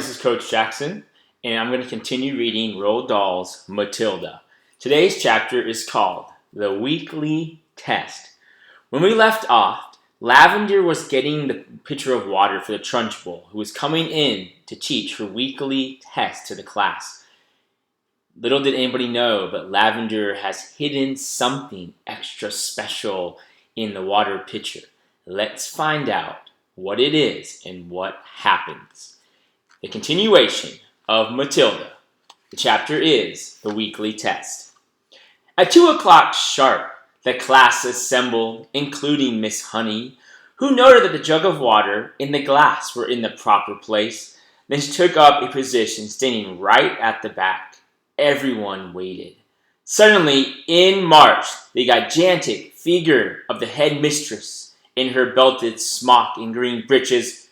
this is Coach Jackson, and I'm going to continue reading Roald Dahl's Matilda. Today's chapter is called The Weekly Test. When we left off, Lavender was getting the pitcher of water for the Trunchbull, who was coming in to teach her weekly test to the class. Little did anybody know, but Lavender has hidden something extra special in the water pitcher. Let's find out what it is and what happens. The continuation of Matilda. The chapter is The Weekly Test. At 2 o'clock sharp, the class assembled, including Miss Honey, who noted that the jug of water and the glass were in the proper place. Then she took up a position standing right at the back. Everyone waited. Suddenly, in marched the gigantic figure of the headmistress in her belted smock and green breeches.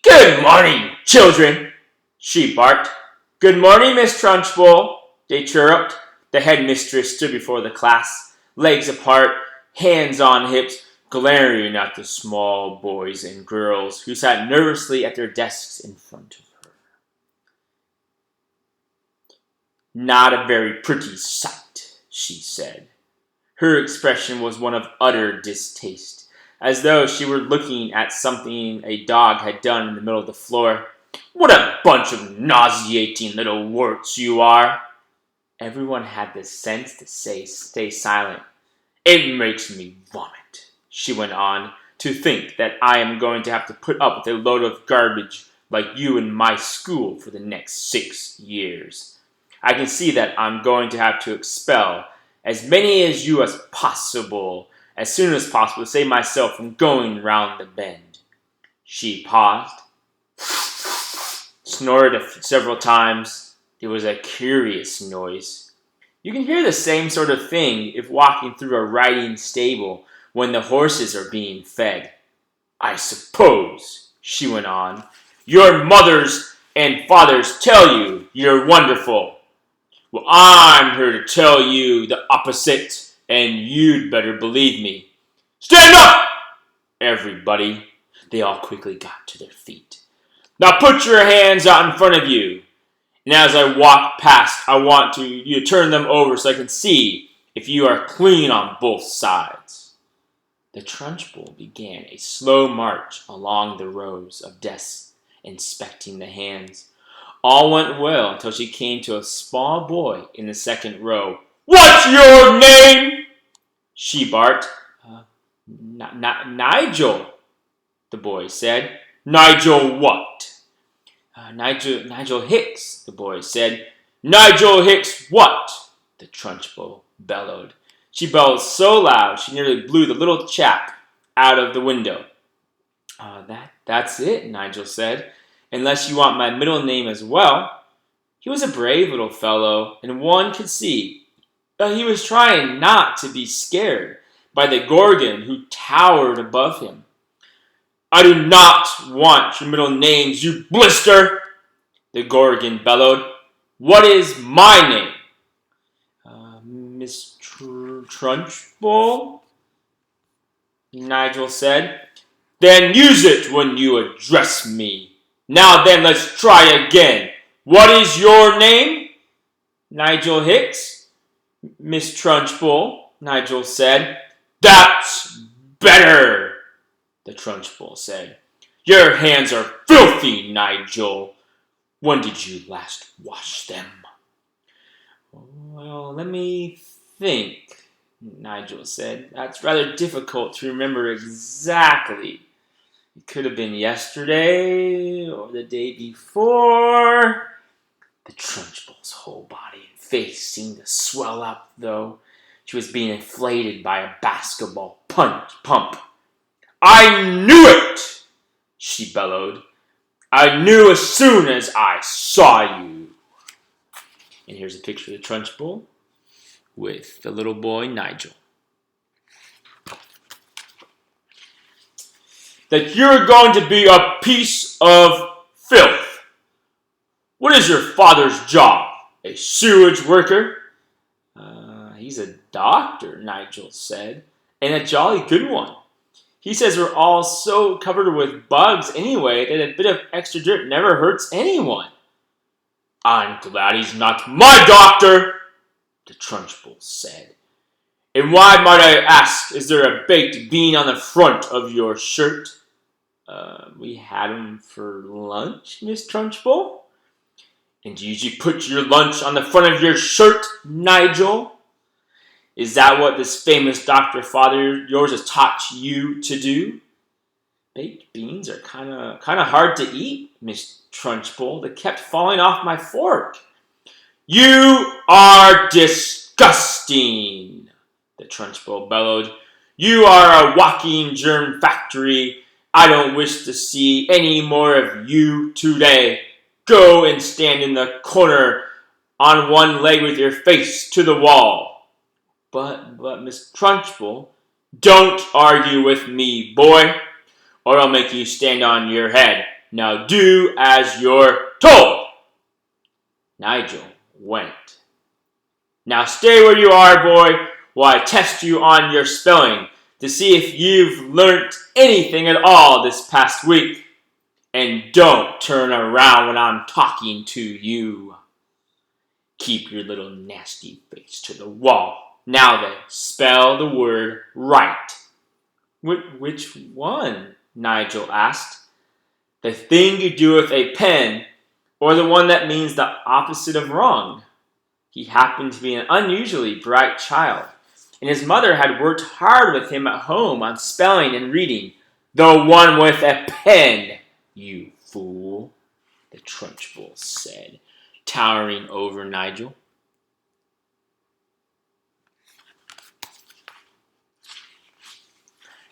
"Good morning, children," she barked. "Good morning, Miss Trunchbull," they chirruped. The headmistress stood before the class, legs apart, hands on hips, glaring at the small boys and girls who sat nervously at their desks in front of her. "Not a very pretty sight," she said. Her expression was one of utter distaste, as though she were looking at something a dog had done in the middle of the floor. "What a bunch of nauseating little warts you are!" Everyone had the sense to stay silent. "It makes me vomit," she went on, "to think that I am going to have to put up with a load of garbage like you in my school for the next 6 years. I can see that I'm going to have to expel as many as you as possible, as soon as possible, to save myself from going round the bend." She paused, snorted several times. It was a curious noise. You can hear the same sort of thing if walking through a riding stable when the horses are being fed. "I suppose," she went on, "your mothers and fathers tell you you're wonderful. Well, I'm here to tell you the opposite, and you'd better believe me. Stand up, everybody." They all quickly got to their feet. "Now put your hands out in front of you. And as I walk past, I want you to turn them over so I can see if you are clean on both sides." The Trunchbull began a slow march along the rows of desks, inspecting the hands. All went well until she came to a small boy in the second row. "What's your name?" she barked. Nigel," the boy said. "Nigel what?" Nigel Hicks," the boy said. "Nigel Hicks what?" the Trunchbull bellowed. She bellowed so loud she nearly blew the little chap out of the window. That's it," Nigel said, "unless you want my middle name as well." He was a brave little fellow, and one could see that he was trying not to be scared by the Gorgon who towered above him. "I do not want your middle names, you blister!" the Gorgon bellowed. "What is my name?" "Miss Trunchbull," Nigel said. "Then use it when you address me. Now then, let's try again. What is your name?" "Nigel Hicks, Miss Trunchbull," Nigel said. "That's better," the Trunchbull said. "Your hands are filthy, Nigel. When did you last wash them?" "Well, let me think," Nigel said. "That's rather difficult to remember exactly. It could have been yesterday or the day before." The Trunchbull's whole body and face seemed to swell up, though she was being inflated by a basketball pump. "I knew it!" she bellowed. "I knew as soon as I saw you." And here's a picture of the Trunchbull with the little boy Nigel. "That you're going to be a piece of filth. What is your father's job? A sewage worker?" He's a doctor," Nigel said, "and a jolly good one. He says we're all so covered with bugs anyway that a bit of extra dirt never hurts anyone. I'm glad he's not my doctor, the Trunchbull said. And why, might I ask, is there a baked bean on the front of your shirt? We had him for lunch, Miss Trunchbull. And you usually put your lunch on the front of your shirt, Nigel? Is that what this famous doctor father yours has taught you to do? Baked beans are kind of hard to eat, Miss Trunchbull. They kept falling off my fork. You are disgusting, the Trunchbull bellowed. You are a walking germ factory. I don't wish to see any more of you today. Go and stand in the corner on one leg with your face to the wall. But Miss Trunchbull, don't argue with me, boy, or I'll make you stand on your head. Now do as you're told. Nigel went. Now stay where you are, boy, while I test you on your spelling to see if you've learnt anything at all this past week. And don't turn around when I'm talking to you. Keep your little nasty face to the wall. Now then, spell the word right. Which one? Nigel asked. The thing you do with a pen, or the one that means the opposite of wrong? He happened to be an unusually bright child, and his mother had worked hard with him at home on spelling and reading. The one with a pen, you fool, the Trunchbull said, towering over Nigel.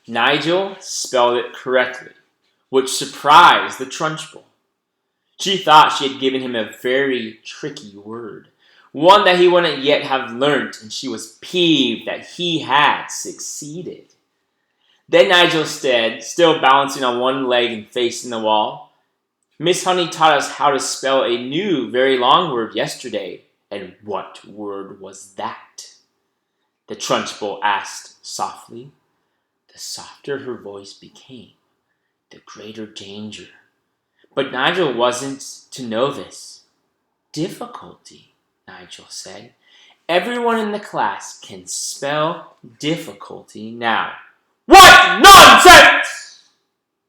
Nigel spelled it correctly, which surprised the Trunchbull. She thought she had given him a very tricky word, one that he wouldn't yet have learnt, and she was peeved that he had succeeded. Then Nigel said, still balancing on one leg and facing the wall, Miss Honey taught us how to spell a new, very long word yesterday. And what word was that? The Trunchbull asked softly. The softer her voice became, the greater danger. But Nigel wasn't to know this. Difficulty, Nigel said. Everyone in the class can spell difficulty now. What nonsense!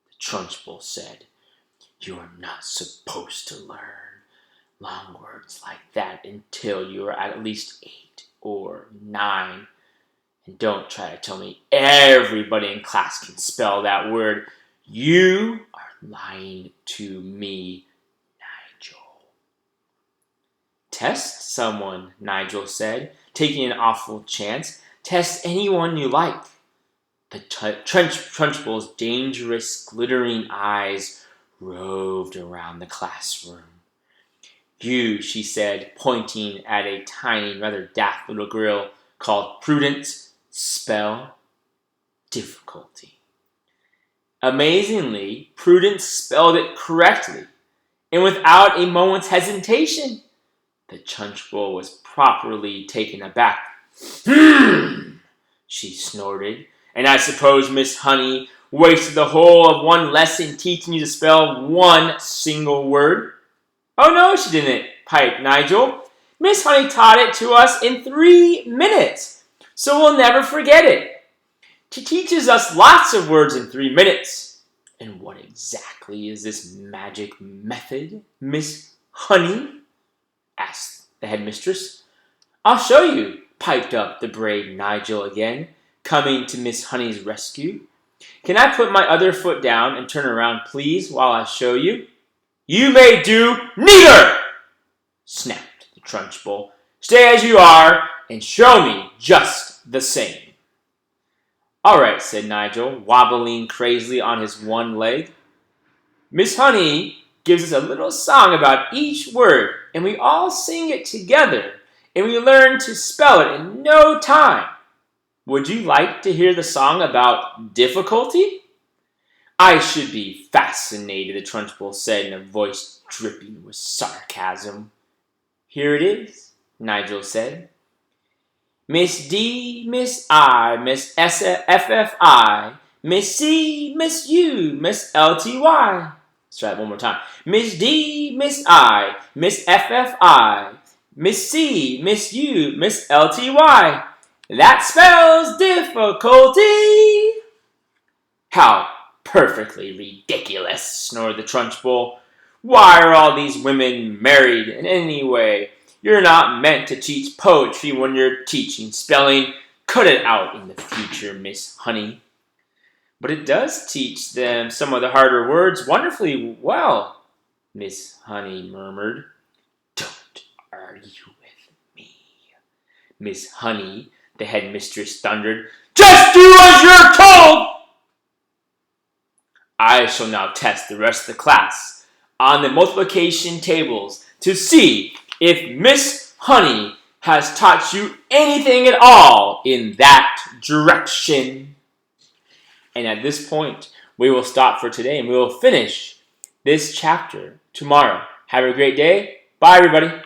The Trunchbull said. You are not supposed to learn long words like that until you are at least 8 or 9. And don't try to tell me everybody in class can spell that word. You are lying to me, Nigel. Test someone, Nigel said, taking an awful chance. Test anyone you like. The Trunchbull's dangerous, glittering eyes roved around the classroom. You, she said, pointing at a tiny, rather daft little girl called Prudence, spell difficulty. Amazingly, Prudence spelled it correctly, and without a moment's hesitation. The Trunchbull was properly taken aback. She snorted. And I suppose Miss Honey wasted the whole of one lesson teaching you to spell one single word? Oh no, she didn't, piped Nigel. Miss Honey taught it to us in 3 minutes, so we'll never forget it. She teaches us lots of words in 3 minutes. And what exactly is this magic method, Miss Honey? Asked the headmistress. I'll show you, piped up the brave Nigel again, coming to Miss Honey's rescue. Can I put my other foot down and turn around, please, while I show you? You may do neither, snapped the Trunchbull. Stay as you are and show me just the same. All right, said Nigel, wobbling crazily on his one leg. Miss Honey gives us a little song about each word, and we all sing it together, and we learn to spell it in no time. Would you like to hear the song about difficulty? I should be fascinated, the Trunchbull said in a voice dripping with sarcasm. Here it is, Nigel said. Miss D, Miss I, Miss S, F, F, I, Miss C, Miss U, Miss LTY. Let's try it one more time. Miss D, Miss I, Miss FFI, Miss C, Miss U, Miss LTY. That spells difficulty. How perfectly ridiculous, snored the Trunchbull. Why are all these women married in any way? You're not meant to teach poetry when you're teaching spelling. Cut it out in the future, Miss Honey. But it does teach them some of the harder words wonderfully well, Miss Honey murmured. Don't argue with me, Miss Honey, the headmistress thundered. Just do as you're told! I shall now test the rest of the class on the multiplication tables to see if Miss Honey has taught you anything at all in that direction. And at this point, we will stop for today and we will finish this chapter tomorrow. Have a great day. Bye, everybody.